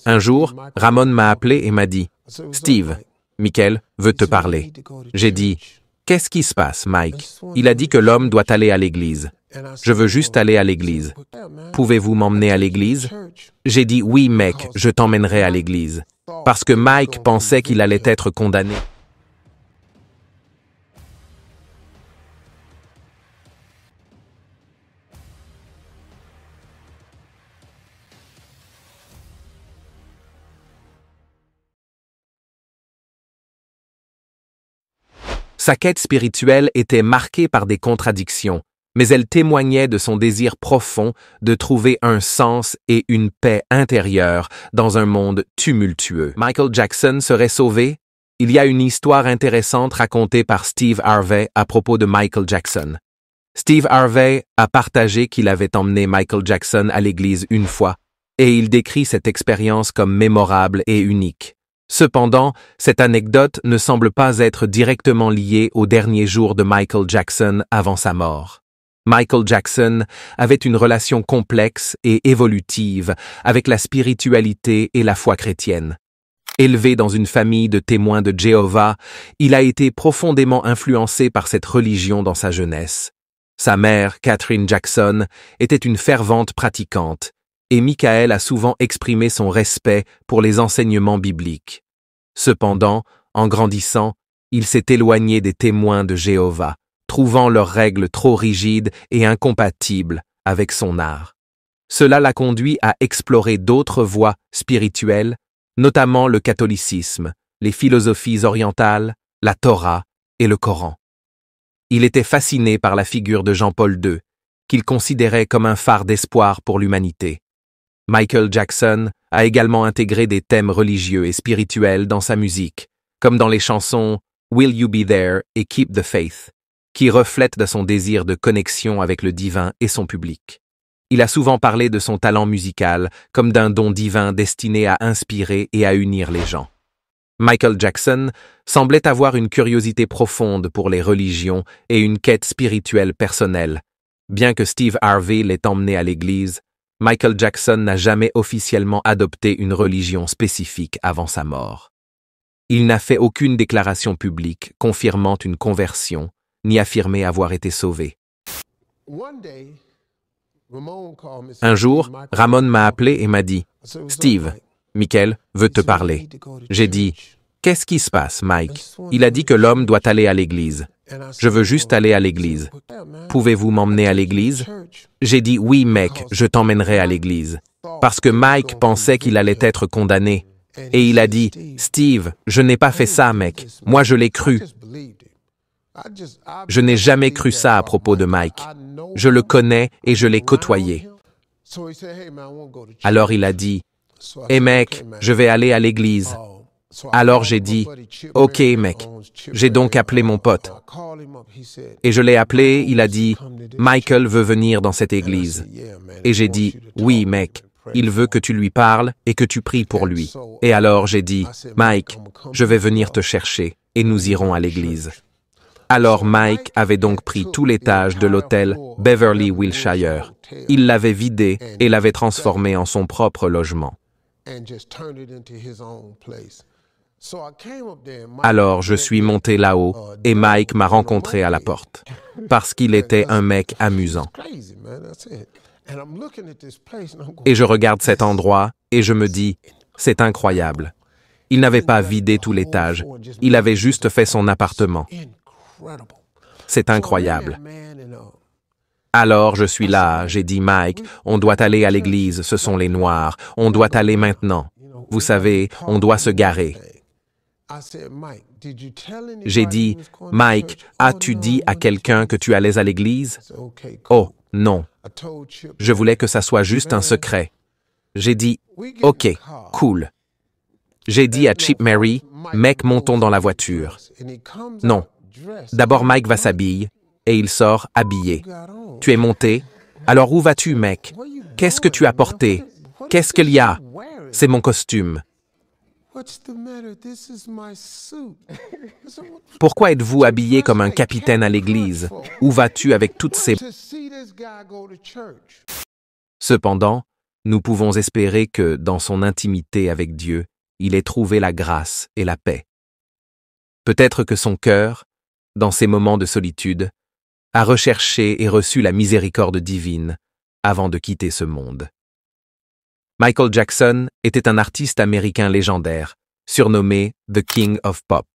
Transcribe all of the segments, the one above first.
Un jour, Ramon m'a appelé et m'a dit « Steve, Michael veut te parler. » J'ai dit « Qu'est-ce qui se passe, Mike? Il a dit que l'homme doit aller à l'église. Je veux juste aller à l'église. Pouvez-vous m'emmener à l'église? » J'ai dit « Oui, mec, je t'emmènerai à l'église. » Parce que Mike pensait qu'il allait être condamné. Sa quête spirituelle était marquée par des contradictions, mais elle témoignait de son désir profond de trouver un sens et une paix intérieure dans un monde tumultueux. Michael Jackson serait sauvé? Il y a une histoire intéressante racontée par Steve Harvey à propos de Michael Jackson. Steve Harvey a partagé qu'il avait emmené Michael Jackson à l'église une fois, et il décrit cette expérience comme mémorable et unique. Cependant, cette anecdote ne semble pas être directement liée aux derniers jours de Michael Jackson avant sa mort. Michael Jackson avait une relation complexe et évolutive avec la spiritualité et la foi chrétienne. Élevé dans une famille de témoins de Jéhovah, il a été profondément influencé par cette religion dans sa jeunesse. Sa mère, Catherine Jackson, était une fervente pratiquante, et Michael a souvent exprimé son respect pour les enseignements bibliques. Cependant, en grandissant, il s'est éloigné des témoins de Jéhovah, trouvant leurs règles trop rigides et incompatibles avec son art. Cela l'a conduit à explorer d'autres voies spirituelles, notamment le catholicisme, les philosophies orientales, la Torah et le Coran. Il était fasciné par la figure de Jean-Paul II, qu'il considérait comme un phare d'espoir pour l'humanité. Michael Jackson a également intégré des thèmes religieux et spirituels dans sa musique, comme dans les chansons Will You Be There et Keep the Faith, qui reflètent de son désir de connexion avec le divin et son public. Il a souvent parlé de son talent musical comme d'un don divin destiné à inspirer et à unir les gens. Michael Jackson semblait avoir une curiosité profonde pour les religions et une quête spirituelle personnelle. Bien que Steve Harvey l'ait emmené à l'église, Michael Jackson n'a jamais officiellement adopté une religion spécifique avant sa mort. Il n'a fait aucune déclaration publique confirmant une conversion, ni affirmé avoir été sauvé. Un jour, Ramon m'a appelé et m'a dit « Steve, Michael veut te parler. » J'ai dit « Qu'est-ce qui se passe, Mike? Il a dit que l'homme doit aller à l'église. Je veux juste aller à l'église. Pouvez-vous m'emmener à l'église? » J'ai dit « Oui, mec, je t'emmènerai à l'église. » Parce que Mike pensait qu'il allait être condamné. Et il a dit « Steve, je n'ai pas fait ça, mec. Moi, je l'ai cru. » Je n'ai jamais cru ça à propos de Mike. Je le connais et je l'ai côtoyé. Alors il a dit « Hé mec, je vais aller à l'église. » Alors j'ai dit « Ok mec. » J'ai donc appelé mon pote. Et je l'ai appelé, il a dit « Michael veut venir dans cette église. » Et j'ai dit « Oui mec, il veut que tu lui parles et que tu pries pour lui. » Et alors j'ai dit « Mike, je vais venir te chercher et nous irons à l'église. » Alors Mike avait donc pris tout l'étage de l'hôtel Beverly Wilshire. Il l'avait vidé et l'avait transformé en son propre logement. Alors je suis monté là-haut et Mike m'a rencontré à la porte, parce qu'il était un mec amusant. Et je regarde cet endroit et je me dis, c'est incroyable. Il n'avait pas vidé tout l'étage, il avait juste fait son appartement. C'est incroyable. Alors je suis là, j'ai dit Mike, on doit aller à l'église, ce sont les Noirs, on doit aller maintenant. Vous savez, on doit se garer. J'ai dit, Mike, as-tu dit à quelqu'un que tu allais à l'église? Oh, non. Je voulais que ça soit juste un secret. J'ai dit, ok, cool. J'ai dit à Chip Mary, mec, montons dans la voiture. Non. D'abord Mike va s'habiller, et il sort habillé. Tu es monté? Alors où vas-tu, mec? Qu'est-ce que tu as porté? Qu'est-ce qu'il y a? C'est mon costume. Pourquoi êtes-vous habillé comme un capitaine à l'église? Où vas-tu avec toutes ces... Cependant, nous pouvons espérer que, dans son intimité avec Dieu, il ait trouvé la grâce et la paix. Peut-être que son cœur, dans ces moments de solitude, a recherché et reçu la miséricorde divine avant de quitter ce monde. Michael Jackson était un artiste américain légendaire, surnommé The King of Pop.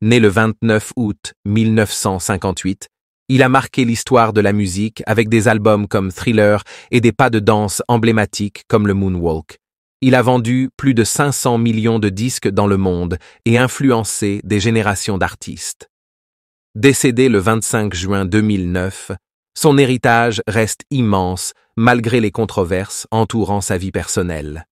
Né le 29 août 1958, il a marqué l'histoire de la musique avec des albums comme Thriller et des pas de danse emblématiques comme le Moonwalk. Il a vendu plus de 500 millions de disques dans le monde et influencé des générations d'artistes. Décédé le 25 juin 2009, son héritage reste immense malgré les controverses entourant sa vie personnelle.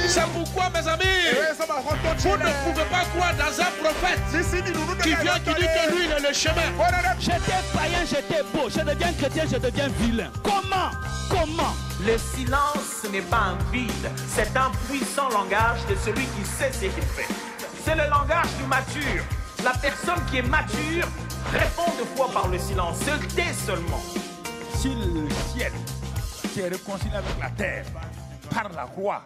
C'est pourquoi, mes amis, vous ne pouvez pas croire dans un prophète qui vient, qui dit que lui, il est le chemin. J'étais païen, j'étais beau, je deviens chrétien, je deviens vilain. Comment? Le silence, ce n'est pas un vide, c'est un puissant langage de celui qui sait ce qu'il fait. C'est le langage du mature. La personne qui est mature répond deux fois par le silence, se tait seulement. Si le ciel s'est réconcilié avec la terre par la croix,